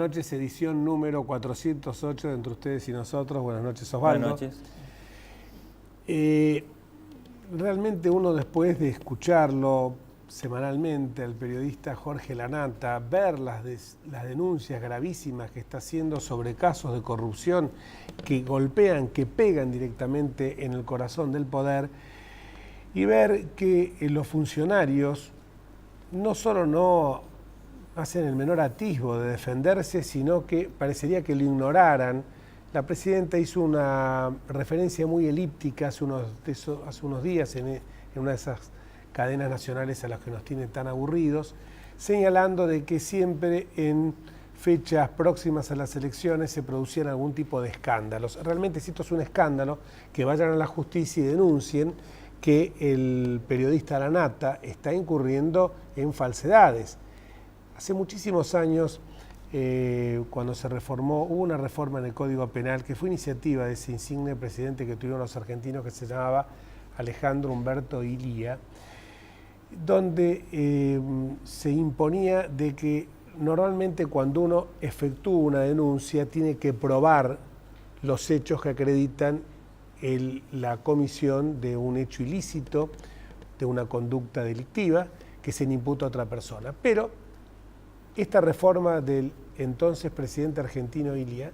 noches, edición número 408 de Entre Ustedes y Nosotros. Buenas noches, Osvaldo. Buenas noches. Realmente uno, después de escucharlo semanalmente al periodista Jorge Lanata, ver las denuncias gravísimas que está haciendo sobre casos de corrupción que golpean, que pegan directamente en el corazón del poder, y ver que los funcionarios no solo no hacen el menor atisbo de defenderse, sino que parecería que lo ignoraran. La presidenta hizo una referencia muy elíptica hace unos días en una de esas cadenas nacionales a las que nos tienen tan aburridos, señalando de que siempre en fechas próximas a las elecciones se producían algún tipo de escándalos. Realmente, si esto es un escándalo, que vayan a la justicia y denuncien que el periodista Lanata está incurriendo en falsedades. Hace muchísimos años, cuando se reformó, hubo una reforma en el Código Penal que fue iniciativa de ese insigne presidente que tuvieron los argentinos, que se llamaba Alejandro Humberto Illia, donde se imponía de que normalmente cuando uno efectúa una denuncia tiene que probar los hechos que acreditan la comisión de un hecho ilícito, de una conducta delictiva que se le imputa a otra persona. Pero esta reforma del entonces presidente argentino Illia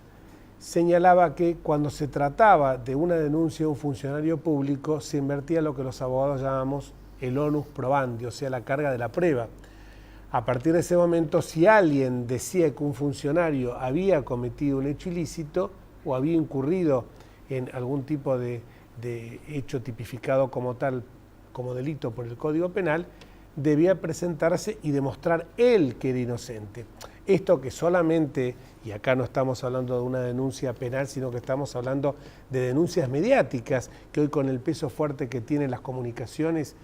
señalaba que cuando se trataba de una denuncia de un funcionario público se invertía lo que los abogados llamamos el onus probandi, o sea, la carga de la prueba. A partir de ese momento, si alguien decía que un funcionario había cometido un hecho ilícito o había incurrido en algún tipo de hecho tipificado como tal, como delito por el Código Penal, debía presentarse y demostrar él que era inocente. Esto que solamente, y acá no estamos hablando de una denuncia penal, sino que estamos hablando de denuncias mediáticas, que hoy con el peso fuerte que tienen las comunicaciones,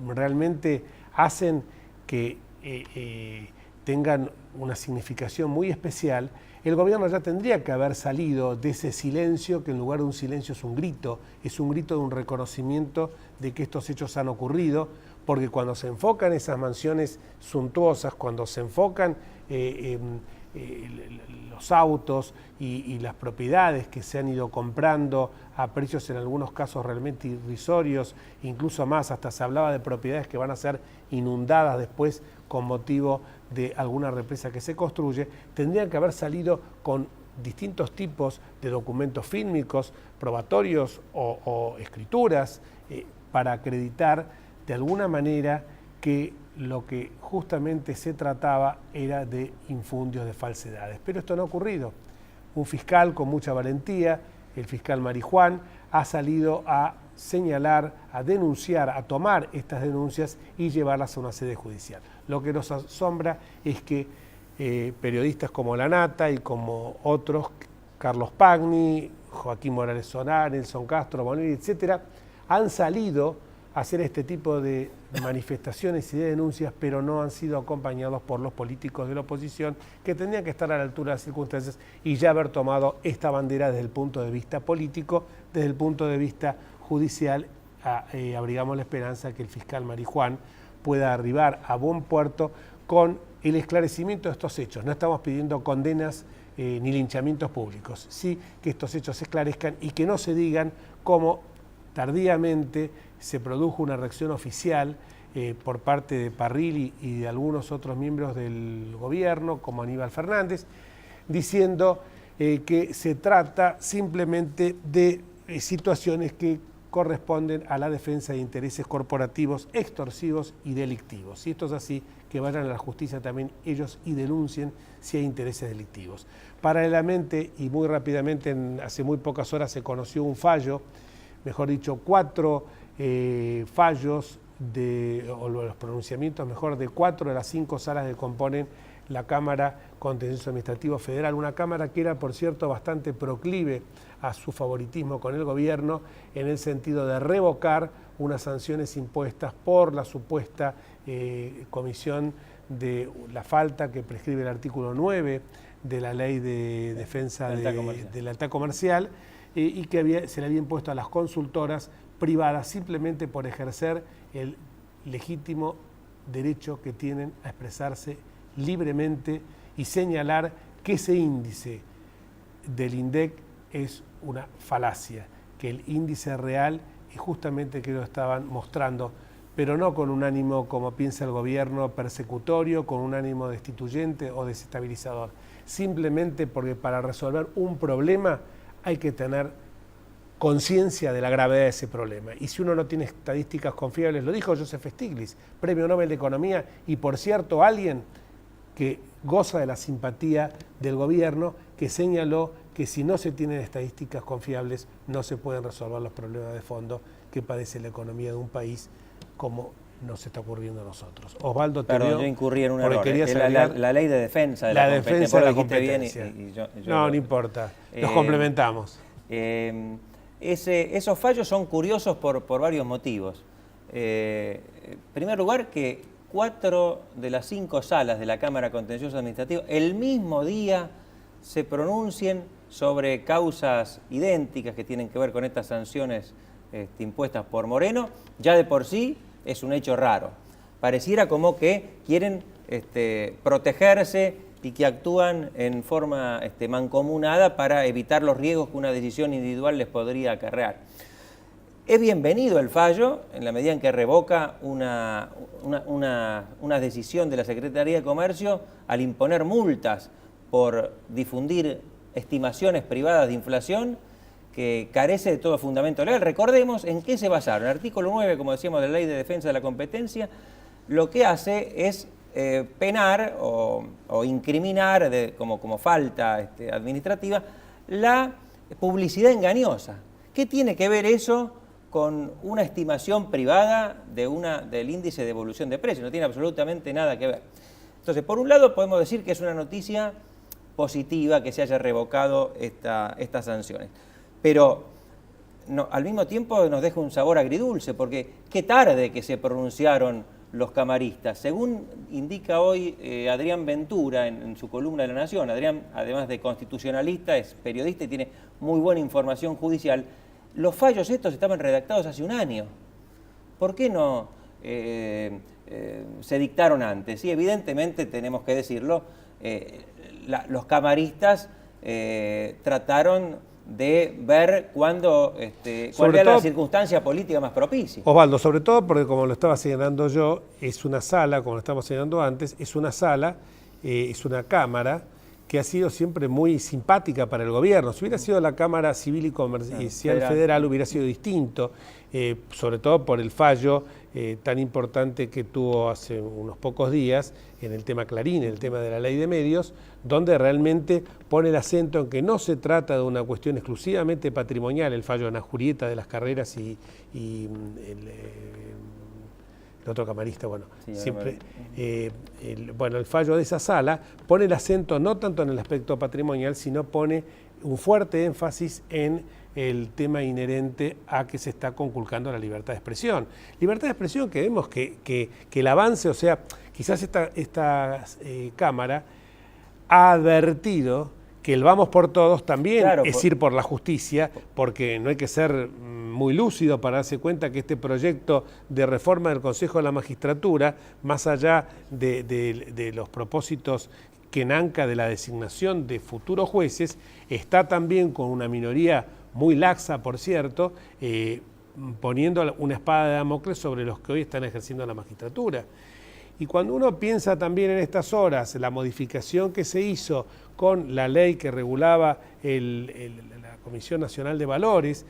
realmente hacen que tengan una significación muy especial. El gobierno ya tendría que haber salido de ese silencio, que en lugar de un silencio es un grito de un reconocimiento de que estos hechos han ocurrido, porque cuando se enfocan esas mansiones suntuosas, cuando se enfocan los autos y las propiedades que se han ido comprando a precios en algunos casos realmente irrisorios, incluso más, hasta se hablaba de propiedades que van a ser inundadas después con motivo de alguna represa que se construye, tendrían que haber salido con distintos tipos de documentos fílmicos, probatorios o escrituras para acreditar de alguna manera que lo que justamente se trataba era de infundios de falsedades. Pero esto no ha ocurrido. Un fiscal con mucha valentía, el fiscal Marijuán, ha salido a señalar, a denunciar, a tomar estas denuncias y llevarlas a una sede judicial. Lo que nos asombra es que periodistas como Lanata y como otros, Carlos Pagni, Joaquín Morales Solar, Nelson Castro, Bonelli, etcétera, han salido a hacer este tipo de manifestaciones y de denuncias, pero no han sido acompañados por los políticos de la oposición, que tendrían que estar a la altura de las circunstancias y ya haber tomado esta bandera desde el punto de vista político, desde el punto de vista judicial. Abrigamos la esperanza que el fiscal Marijuán pueda arribar a buen puerto con el esclarecimiento de estos hechos. No estamos pidiendo condenas ni linchamientos públicos, sí que estos hechos se esclarezcan y que no se digan cómo tardíamente se produjo una reacción oficial por parte de Parrilli y de algunos otros miembros del gobierno, como Aníbal Fernández, diciendo que se trata simplemente de situaciones que corresponden a la defensa de intereses corporativos, extorsivos y delictivos. Si esto es así, que vayan a la justicia también ellos y denuncien si hay intereses delictivos. Paralelamente y muy rápidamente, hace muy pocas horas se conoció un fallo, mejor dicho, 4 fallos o los pronunciamientos, mejor, de 4 de las 5 salas que componen la Cámara Contencioso Administrativo Federal, una Cámara que era, por cierto, bastante proclive a su favoritismo con el gobierno, en el sentido de revocar unas sanciones impuestas por la supuesta comisión de la falta que prescribe el artículo 9 de la Ley de Defensa de la Lealtad Comercial, y que se le había impuesto a las consultoras privadas simplemente por ejercer el legítimo derecho que tienen a expresarse libremente y señalar que ese índice del INDEC es una falacia, que el índice real es justamente que lo estaban mostrando, pero no con un ánimo, como piensa el gobierno, persecutorio, con un ánimo destituyente o desestabilizador. Simplemente porque para resolver un problema hay que tener conciencia de la gravedad de ese problema. Y si uno no tiene estadísticas confiables, lo dijo Joseph Stiglitz, Premio Nobel de Economía, y por cierto alguien que goza de la simpatía del gobierno, que señaló que si no se tienen estadísticas confiables no se pueden resolver los problemas de fondo que padece la economía de un país como nos está ocurriendo a nosotros. Osvaldo, Perdón, yo incurrí en un error. La ley de defensa de la competencia. La competencia. No importa, nos complementamos. Esos fallos son curiosos por varios motivos. En primer lugar, que 4 de las 5 salas de la Cámara Contencioso Administrativa el mismo día se pronuncien sobre causas idénticas que tienen que ver con estas sanciones impuestas por Moreno, ya de por sí es un hecho raro. Pareciera como que quieren protegerse y que actúan en forma mancomunada para evitar los riesgos que una decisión individual les podría acarrear. Es bienvenido el fallo en la medida en que revoca una decisión de la Secretaría de Comercio al imponer multas por difundir estimaciones privadas de inflación que carece de todo fundamento legal. Recordemos en qué se basaron. El artículo 9, como decíamos, de la Ley de Defensa de la Competencia, lo que hace es penar o incriminar como falta administrativa la publicidad engañosa. ¿Qué tiene que ver eso con una estimación privada del índice de evolución de precios? No tiene absolutamente nada que ver. Entonces, por un lado podemos decir que es una noticia positiva que se haya revocado estas sanciones, pero al mismo tiempo nos deja un sabor agridulce, porque qué tarde que se pronunciaron los camaristas. Según indica hoy Adrián Ventura en su columna de La Nación, Adrián, además de constitucionalista, es periodista y tiene muy buena información judicial, los fallos estos estaban redactados hace un año. ¿Por qué no se dictaron antes? Y evidentemente, tenemos que decirlo, los camaristas trataron de ver cuál era la circunstancia política más propicia. Osvaldo, sobre todo porque, como lo estaba señalando yo, es una sala, como lo estamos señalando antes, es una sala, es una cámara que ha sido siempre muy simpática para el gobierno. Si hubiera sido la Cámara Civil y Comercial Federal hubiera sido distinto, sobre todo por el fallo tan importante que tuvo hace unos pocos días en el tema Clarín, en el tema de la ley de medios, donde realmente pone el acento en que no se trata de una cuestión exclusivamente patrimonial, el fallo de Ana Julieta de las carreras y el otro camarista, bueno, sí, siempre, el fallo de esa sala pone el acento no tanto en el aspecto patrimonial, sino pone un fuerte énfasis en el tema inherente a que se está conculcando la libertad de expresión. Libertad de expresión que vemos que el avance, o sea, quizás esta Cámara ha advertido que el vamos por todos también es ir por la justicia, porque no hay que ser muy lúcido para darse cuenta que este proyecto de reforma del Consejo de la Magistratura, más allá de los propósitos que nanca de la designación de futuros jueces, está también con una minoría muy laxa, por cierto, poniendo una espada de Damocles sobre los que hoy están ejerciendo la magistratura. Y cuando uno piensa también en estas horas, la modificación que se hizo con la ley que regulaba la Comisión Nacional de Valores,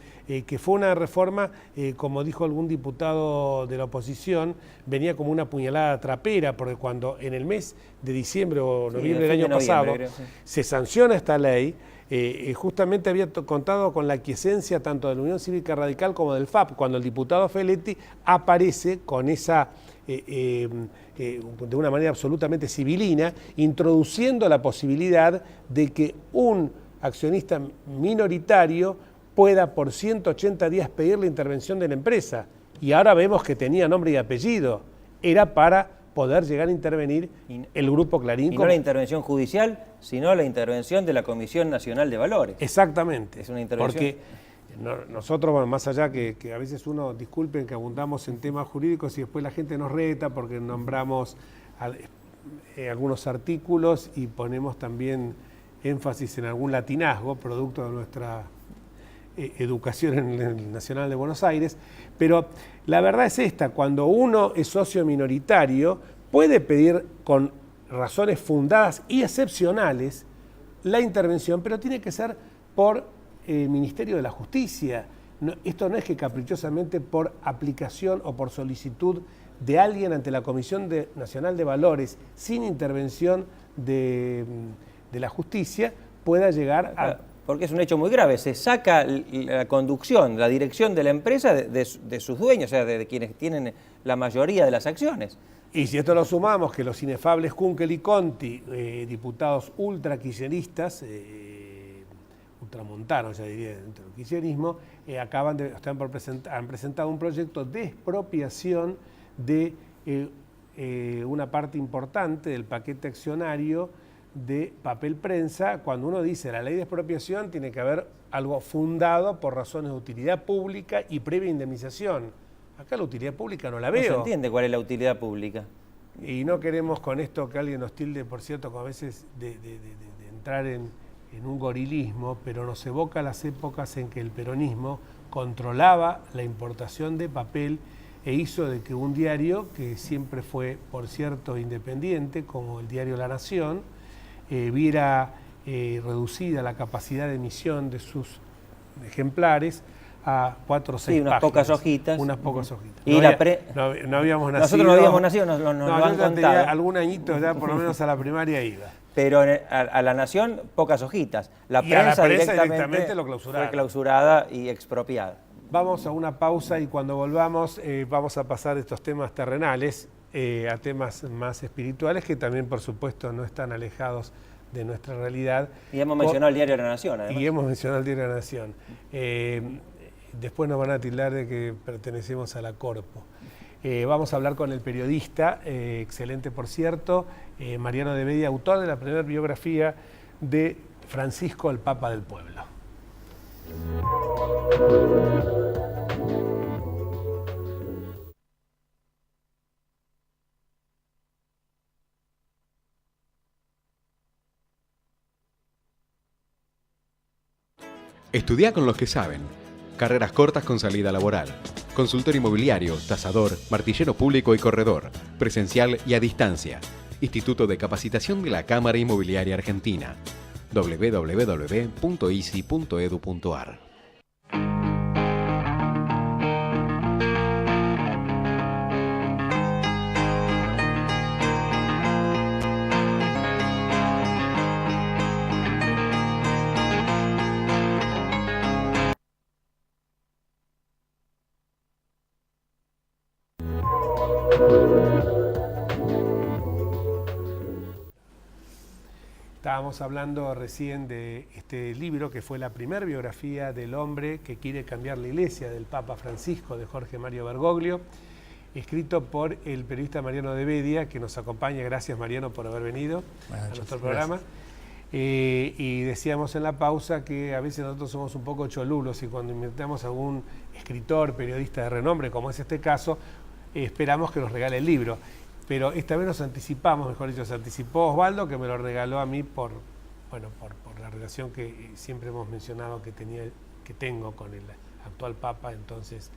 que fue una reforma, como dijo algún diputado de la oposición, venía como una puñalada trapera, porque cuando en el mes de diciembre o noviembre del año pasado se sanciona esta ley, justamente había contado con la aquiescencia tanto de la Unión Cívica Radical como del FAP, cuando el diputado Feletti aparece con esa, de una manera absolutamente civilina, introduciendo la posibilidad de que un accionista minoritario pueda por 180 días pedir la intervención de la empresa. Y ahora vemos que tenía nombre y apellido. Era para poder llegar a intervenir el Grupo Clarín. Y no la intervención judicial, sino la intervención de la Comisión Nacional de Valores. Exactamente. Es una intervención. Porque nosotros, bueno, más allá que a veces disculpen que abundamos en temas jurídicos y después la gente nos reta porque nombramos algunos artículos y ponemos también énfasis en algún latinazgo, producto de nuestra educación en el Nacional de Buenos Aires, pero la verdad es esta: cuando uno es socio minoritario, puede pedir con razones fundadas y excepcionales la intervención, pero tiene que ser por el Ministerio de la Justicia. Esto no es que caprichosamente por aplicación o por solicitud de alguien ante la Comisión Nacional de Valores, sin intervención de la justicia, pueda llegar a... Porque es un hecho muy grave, se saca la conducción, la dirección de la empresa de sus dueños, o sea, de quienes tienen la mayoría de las acciones. Y si esto lo sumamos, que los inefables Kunkel y Conti, diputados ultra-kirchneristas, ultramontanos, ya diría, dentro del kirchnerismo, han presentado un proyecto de expropiación de una parte importante del paquete accionario de papel prensa. Cuando uno dice la ley de expropiación, tiene que haber algo fundado por razones de utilidad pública y previa indemnización. Acá la utilidad pública no la veo. No se entiende cuál es la utilidad pública. Y no queremos con esto que alguien nos tilde, por cierto, como a veces de entrar en un gorilismo, pero nos evoca las épocas en que el peronismo controlaba la importación de papel e hizo de que un diario, que siempre fue, por cierto, independiente, como el diario La Nación, viera reducida la capacidad de emisión de sus ejemplares a 4 o 6 unas páginas. Pocas hojitas. Unas pocas hojitas. Y no habíamos nacido. Nosotros no habíamos nacido, nos lo han yo contado. tenía algún añito ya, por lo menos a la primaria iba. Pero a La Nación, pocas hojitas. La Y a la prensa prensa directamente lo clausuraron. fue clausurada y expropiada. Vamos a una pausa y cuando volvamos vamos a pasar estos temas terrenales a temas más espirituales, que también, por supuesto, no están alejados de nuestra realidad. Y hemos mencionado el diario de La Nación, además. Y hemos mencionado el diario de La Nación. Después nos van a tildar de que pertenecemos a la Corpo. Vamos a hablar con el periodista, excelente por cierto, Mariano de Bedia, autor de la primera biografía de Francisco, el Papa del Pueblo. Estudia con los que saben. Carreras cortas con salida laboral. Consultor inmobiliario, tasador, martillero público y corredor. Presencial y a distancia. Instituto de Capacitación de la Cámara Inmobiliaria Argentina. www.isi.edu.ar. Estábamos hablando recién de este libro que fue la primera biografía del hombre que quiere cambiar la iglesia, del Papa Francisco, de Jorge Mario Bergoglio, escrito por el periodista Mariano de Bedia, que nos acompaña. Gracias, Mariano, por haber venido a nuestro programa. Y decíamos en la pausa que a veces nosotros somos un poco cholulos y cuando invitamos a algún escritor, periodista de renombre, como es este caso, esperamos que nos regale el libro. Pero esta vez nos anticipamos, mejor dicho, se anticipó Osvaldo, que me lo regaló a mí por la relación que siempre hemos mencionado que tengo con el actual Papa, entonces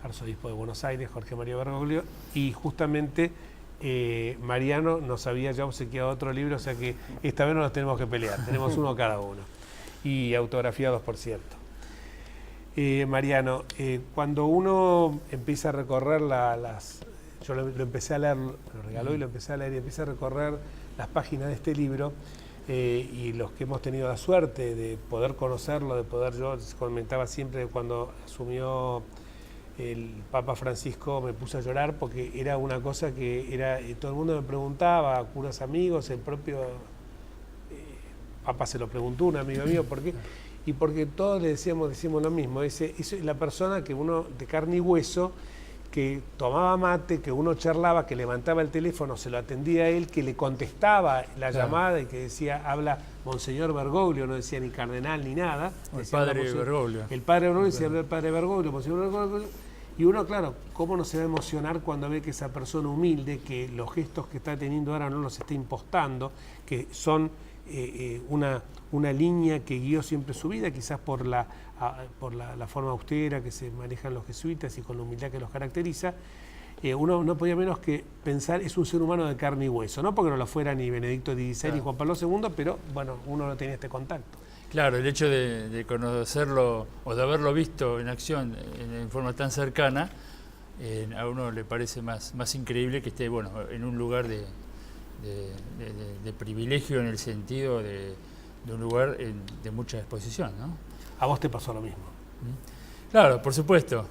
arzobispo de Buenos Aires, Jorge Mario Bergoglio, y justamente Mariano nos había ya obsequiado otro libro, o sea que esta vez no nos tenemos que pelear, tenemos uno cada uno, y autografiados, por cierto. Mariano, cuando uno empieza a recorrer yo lo empecé a leer, me lo regaló y lo empecé a leer y empecé a recorrer las páginas de este libro y los que hemos tenido la suerte de poder conocerlo, yo comentaba siempre cuando asumió el Papa Francisco me puse a llorar porque era una cosa que todo el mundo me preguntaba, curas amigos, el propio Papa se lo preguntó, un amigo mío, ¿por qué? Y porque todos le decimos lo mismo, es la persona que uno de carne y hueso, que tomaba mate, que uno charlaba, que levantaba el teléfono, se lo atendía a él, que le contestaba la llamada y que decía, habla Monseñor Bergoglio, no decía ni cardenal ni nada. El padre Bergoglio. El padre Bergoglio decía, el padre Bergoglio, Monseñor Bergoglio. Y uno, claro, ¿cómo no se va a emocionar cuando ve que esa persona humilde, que los gestos que está teniendo ahora no los está impostando, que son una línea que guió siempre su vida, quizás por la forma austera que se manejan los jesuitas y con la humildad que los caracteriza. Uno no podía menos que pensar, es un ser humano de carne y hueso, no porque no lo fuera ni Benedicto XVI ni Juan Pablo II, pero bueno, uno no tenía este contacto. Claro, el hecho de conocerlo o de haberlo visto en acción en forma tan cercana, a uno le parece más increíble que esté en un lugar de privilegio, en el sentido de un lugar de mucha exposición, ¿no? ¿A vos te pasó lo mismo? Claro, por supuesto.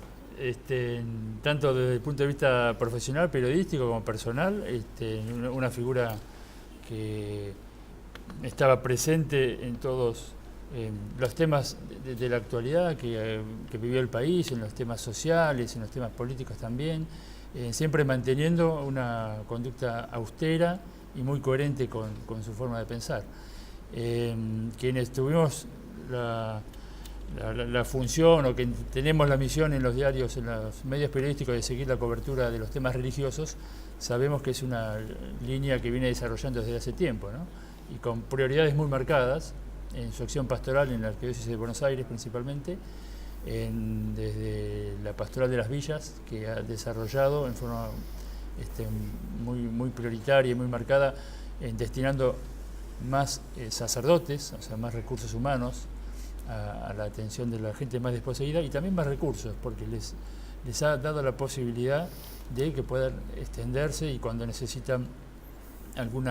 Tanto desde el punto de vista profesional, periodístico, como personal, una figura que estaba presente en todos los temas de la actualidad que vivió el país, en los temas sociales, en los temas políticos también, siempre manteniendo una conducta austera y muy coherente con su forma de pensar. Quienes tuvimos la función o que tenemos la misión en los diarios, en los medios periodísticos de seguir la cobertura de los temas religiosos, sabemos que es una línea que viene desarrollando desde hace tiempo, ¿no? Y con prioridades muy marcadas en su acción pastoral en la Arquidiócesis de Buenos Aires principalmente, desde la pastoral de las villas, que ha desarrollado en forma muy prioritaria y muy marcada, destinando más sacerdotes, o sea, más recursos humanos a la atención de la gente más desposeída, y también más recursos, porque les ha dado la posibilidad de que puedan extenderse, y cuando necesitan algún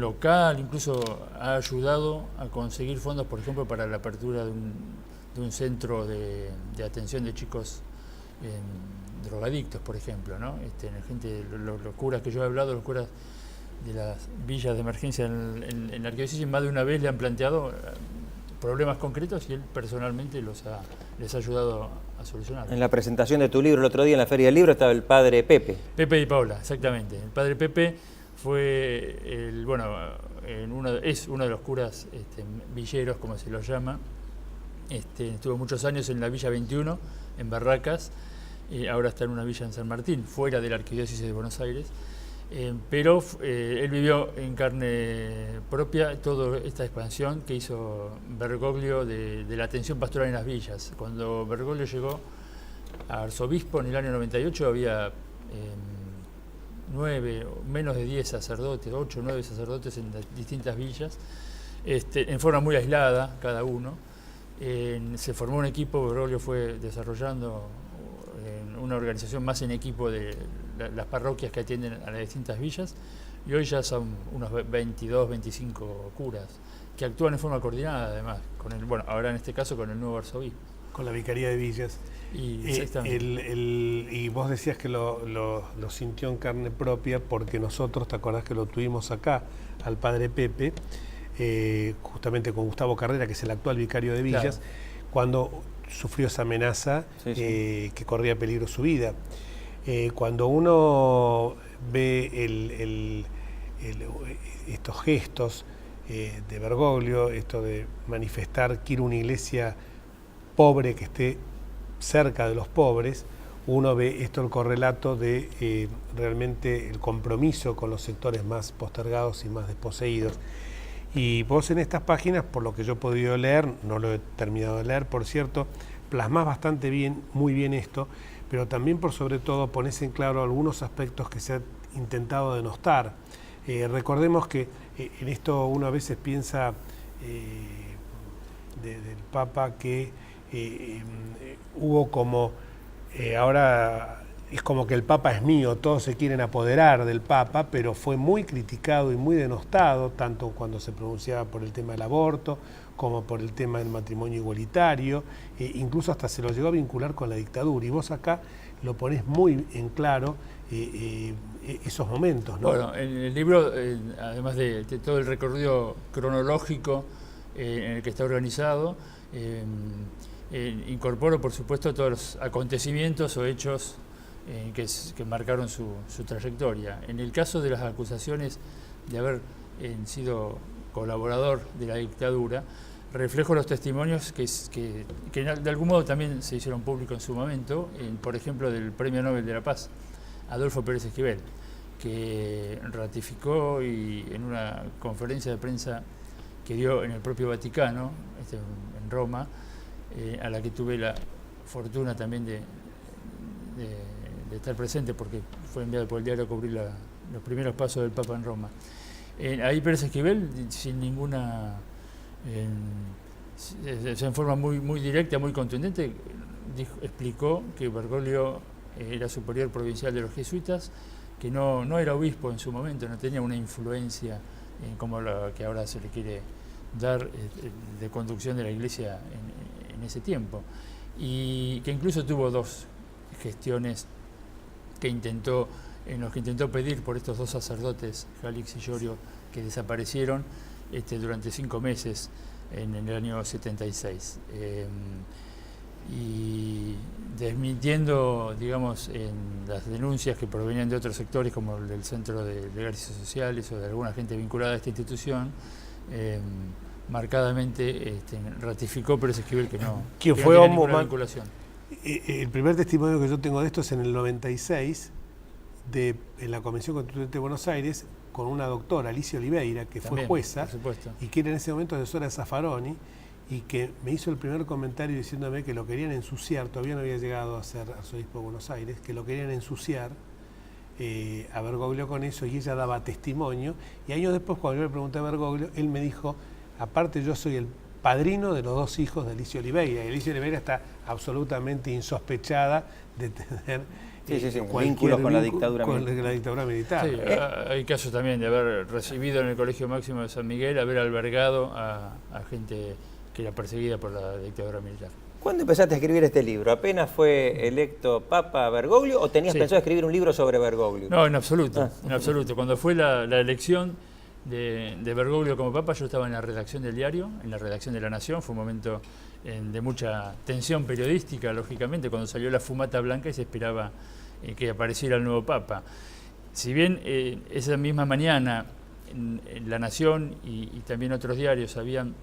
local, incluso ha ayudado a conseguir fondos, por ejemplo, para la apertura de un centro de atención de chicos drogadictos, por ejemplo, ¿no? Los curas que yo he hablado, los curas de las villas de emergencia en la Arquidiócesis, más de una vez le han planteado problemas concretos y él personalmente les ha ayudado a solucionar. En la presentación de tu libro el otro día en la Feria del Libro estaba el padre Pepe. Pepe y Paula, exactamente. El padre Pepe fue es uno de los curas villeros, como se los llama. Estuvo muchos años en la Villa 21, en Barracas, ahora está en una villa en San Martín, fuera de la Arquidiócesis de Buenos Aires. Pero él vivió en carne propia toda esta expansión que hizo Bergoglio de la atención pastoral en las villas. Cuando Bergoglio llegó a arzobispo en el año 98 había menos de 10 sacerdotes, 8 o 9 sacerdotes en las distintas villas, en forma muy aislada cada uno. Se formó un equipo, Bergoglio fue desarrollando una organización más en equipo de las parroquias que atienden a las distintas villas, y hoy ya son unos 22, 25 curas que actúan en forma coordinada, además, ahora en este caso con el nuevo arzobispo. Con la Vicaría de Villas. Y vos decías que lo sintió en carne propia, porque nosotros, ¿te acordás que lo tuvimos acá, al padre Pepe, justamente con Gustavo Carrera, que es el actual vicario de Villas, claro, cuando sufrió esa amenaza, que corría peligro su vida? Cuando uno ve estos gestos de Bergoglio, esto de manifestar quiero una iglesia pobre que esté cerca de los pobres, uno ve esto, el correlato de realmente el compromiso con los sectores más postergados y más desposeídos. Y vos en estas páginas, por lo que yo he podido leer, no lo he terminado de leer, por cierto, plasmás bastante bien, muy bien esto, pero también por sobre todo ponés en claro algunos aspectos que se ha intentado denostar. Recordemos que en esto uno a veces piensa del Papa que hubo como, ahora es como que el Papa es mío, todos se quieren apoderar del Papa, pero fue muy criticado y muy denostado, tanto cuando se pronunciaba por el tema del aborto, como por el tema del matrimonio igualitario, incluso hasta se lo llegó a vincular con la dictadura. Y vos acá lo ponés muy en claro esos momentos, ¿no? Bueno, en el libro, además de todo el recorrido cronológico en el que está organizado, incorporo, por supuesto, todos los acontecimientos o hechos que marcaron su trayectoria. En el caso de las acusaciones de haber sido colaborador de la dictadura, reflejo los testimonios que de algún modo también se hicieron públicos en su momento, por ejemplo, del Premio Nobel de la Paz, Adolfo Pérez Esquivel, que ratificó y en una conferencia de prensa que dio en el propio Vaticano, en Roma, a la que tuve la fortuna también de estar presente porque fue enviado por el diario a cubrir los primeros pasos del Papa en Roma. Ahí Pérez Esquivel, sin ninguna, en forma muy directa, muy contundente, explicó que Bergoglio era superior provincial de los jesuitas, que no era obispo en su momento, no tenía una influencia como la que ahora se le quiere dar de conducción de la Iglesia en ese tiempo, y que incluso tuvo 2 gestiones en los que intentó pedir por estos 2 sacerdotes, Jalix y Llorio, que desaparecieron durante 5 meses en el año 76. Y desmintiendo, digamos, en las denuncias que provenían de otros sectores, como el del Centro de Legales y Sociales o de alguna gente vinculada a esta institución, marcadamente ratificó Pérez Esquivel que no tenía ninguna vinculación. El primer testimonio que yo tengo de esto es en el 96, en la Convención Constituyente de Buenos Aires, con una doctora, Alicia Oliveira, que También, fue jueza, por supuesto, y que era en ese momento asesora de Zaffaroni, y que me hizo el primer comentario diciéndome que lo querían ensuciar, todavía no había llegado a ser arzobispo de Buenos Aires, que lo querían ensuciar a Bergoglio con eso, y ella daba testimonio, y años después, cuando yo le pregunté a Bergoglio, él me dijo, aparte yo soy el padrino de los 2 hijos de Alicia Oliveira, y Alicia Oliveira está absolutamente insospechada de tener vínculos con la dictadura militar. Sí, hay casos también de haber recibido en el Colegio Máximo de San Miguel, haber albergado a gente que era perseguida por la dictadura militar. ¿Cuándo empezaste a escribir este libro? ¿Apenas fue electo Papa Bergoglio o tenías pensado escribir un libro sobre Bergoglio? No, en absoluto, en absoluto. Cuando fue la elección de Bergoglio como Papa, yo estaba en la redacción del diario, en la redacción de La Nación. Fue un momento de mucha tensión periodística, lógicamente, cuando salió la fumata blanca y se esperaba que apareciera el nuevo Papa. Si bien esa misma mañana en La Nación y también otros diarios habían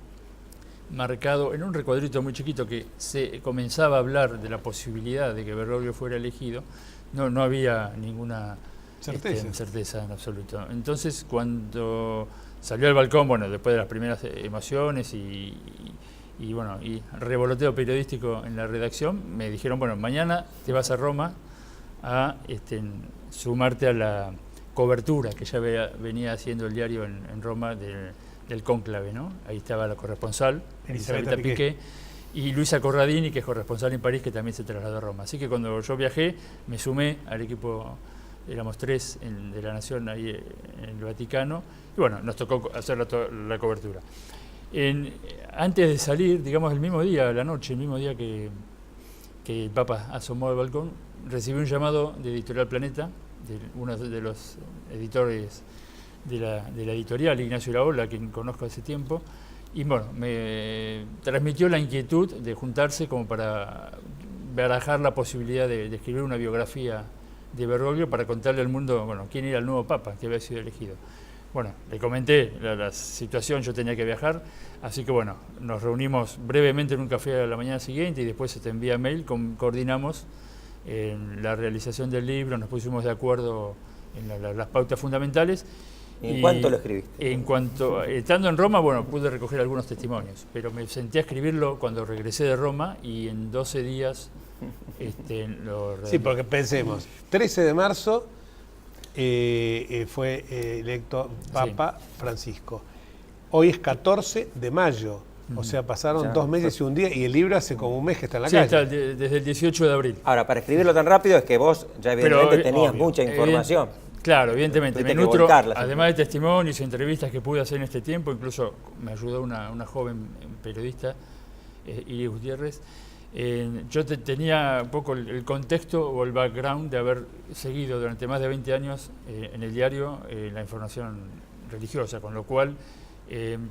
marcado en un recuadrito muy chiquito que se comenzaba a hablar de la posibilidad de que Bergoglio fuera elegido, no había ninguna certeza en absoluto. Entonces, cuando salió al balcón, bueno, después de las primeras emociones y revoloteo periodístico en la redacción, me dijeron, bueno, mañana te vas a Roma a sumarte a la cobertura que ya venía haciendo el diario en Roma del cónclave, ¿no? Ahí estaba la corresponsal, Elisabetta Piqué, y Luisa Corradini, que es corresponsal en París, que también se trasladó a Roma. Así que cuando yo viajé, me sumé al equipo, éramos 3 de La Nación ahí en el Vaticano, y bueno, nos tocó hacer la cobertura. Antes de salir, digamos el mismo día, la noche, el mismo día que el Papa asomó al balcón, recibí un llamado de Editorial Planeta, de uno de los editores de la editorial, Ignacio Iraola, a quien conozco hace tiempo, y bueno, me transmitió la inquietud de juntarse como para barajar la posibilidad de escribir una biografía de Bergoglio para contarle al mundo, bueno, quién era el nuevo Papa que había sido elegido. Bueno, le comenté la situación, yo tenía que viajar, así que bueno, nos reunimos brevemente en un café a la mañana siguiente y después se te envía mail, coordinamos la realización del libro, nos pusimos de acuerdo en las pautas fundamentales. ¿En cuánto lo escribiste? Estando en Roma, bueno, pude recoger algunos testimonios, pero me senté a escribirlo cuando regresé de Roma y en 12 días lo redacté. Sí, porque pensemos, 13 de marzo fue electo Papa Francisco. Hoy es 14 de mayo, o sea, pasaron 2 meses y un día, y el libro hace como un mes que está en la calle. Está desde el 18 de abril. Ahora, para escribirlo tan rápido es que vos ya evidentemente tenías mucha información. Claro, evidentemente. Me nutro, además de testimonios y entrevistas que pude hacer en este tiempo, incluso me ayudó una joven periodista, Iris Gutiérrez. Yo tenía un poco el contexto o el background de haber seguido durante más de 20 años en el diario la información religiosa, con lo cual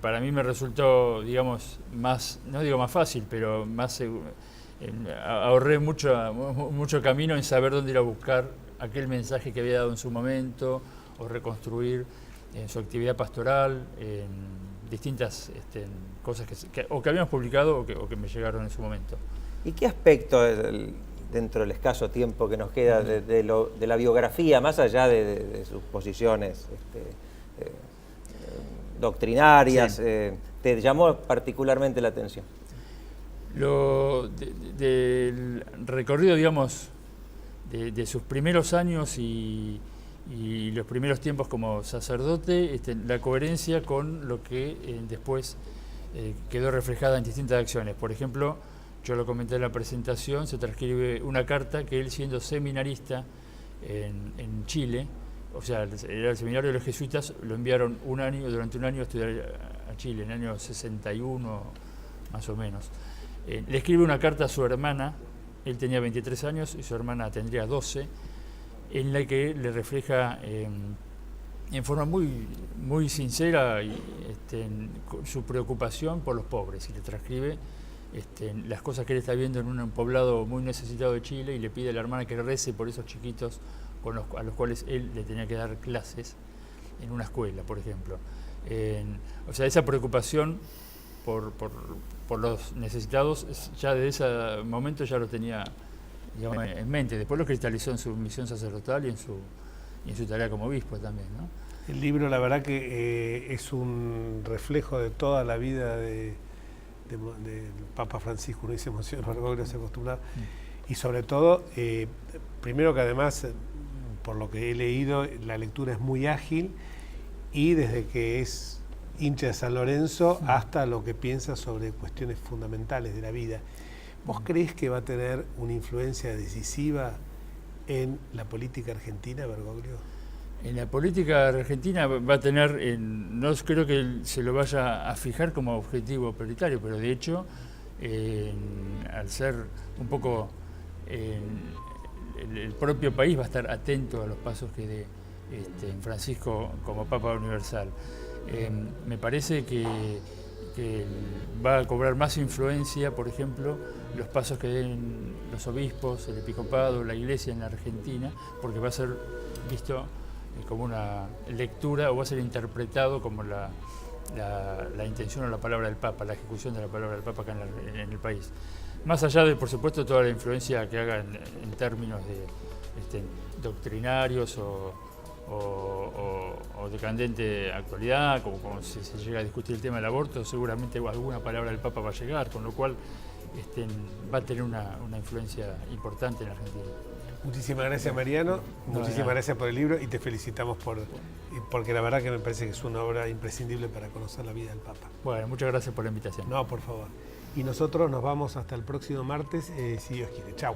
para mí me resultó, digamos, más, no digo más fácil, pero más ahorré mucho camino en saber dónde ir a buscar aquel mensaje que había dado en su momento o reconstruir en su actividad pastoral, distintas cosas que habíamos publicado o que me llegaron en su momento. ¿Y qué aspecto dentro del escaso tiempo que nos queda de la biografía, más allá de sus posiciones doctrinarias, Sí. te llamó particularmente la atención? Del recorrido, digamos, de sus primeros años y los primeros tiempos como sacerdote, la coherencia con lo que después quedó reflejada en distintas acciones. Por ejemplo, yo lo comenté en la presentación, se transcribe una carta que él, siendo seminarista en Chile, o sea, era el seminario de los jesuitas, lo enviaron durante un año a estudiar a Chile, en el año 61 más o menos. Le escribe una carta a su hermana, él tenía 23 años y su hermana tendría 12, en la que le refleja en forma muy sincera su preocupación por los pobres, y le transcribe las cosas que él está viendo en un poblado muy necesitado de Chile, y le pide a la hermana que rece por esos chiquitos a los cuales él le tenía que dar clases en una escuela, por ejemplo. O sea, esa preocupación por los necesitados, ya desde ese momento ya lo tenía, digamos, en mente. Después lo cristalizó en su misión sacerdotal y en su tarea como obispo también, ¿no? El libro, la verdad que es un reflejo de toda la vida del Papa Francisco, uno dice Monseñor Bergoglio, se acostumbra, y sobre todo, primero que además, por lo que he leído, la lectura es muy ágil, y desde que es hincha de San Lorenzo hasta lo que piensa sobre cuestiones fundamentales de la vida. ¿Vos creés que va a tener una influencia decisiva en la política argentina, Bergoglio? En la política argentina va a tener, no creo que él se lo vaya a fijar como objetivo prioritario, pero de hecho, al ser un poco el propio país va a estar atento a los pasos que dé Francisco como Papa Universal. Me parece que va a cobrar más influencia, por ejemplo, los pasos que den los obispos, el episcopado, la Iglesia en la Argentina, porque va a ser visto como una lectura, o va a ser interpretado como la intención o la palabra del Papa, la ejecución de la palabra del Papa acá en el país. Más allá de, por supuesto, toda la influencia que haga en términos de doctrinarios o de candente actualidad, como si se llega a discutir el tema del aborto, seguramente alguna palabra del Papa va a llegar, con lo cual va a tener una influencia importante en Argentina. Muchísimas gracias, Mariano, muchísimas gracias por el libro, y te felicitamos porque la verdad que me parece que es una obra imprescindible para conocer la vida del Papa. Bueno, muchas gracias por la invitación. No, por favor. Y nosotros nos vamos hasta el próximo martes, si Dios quiere. Chau.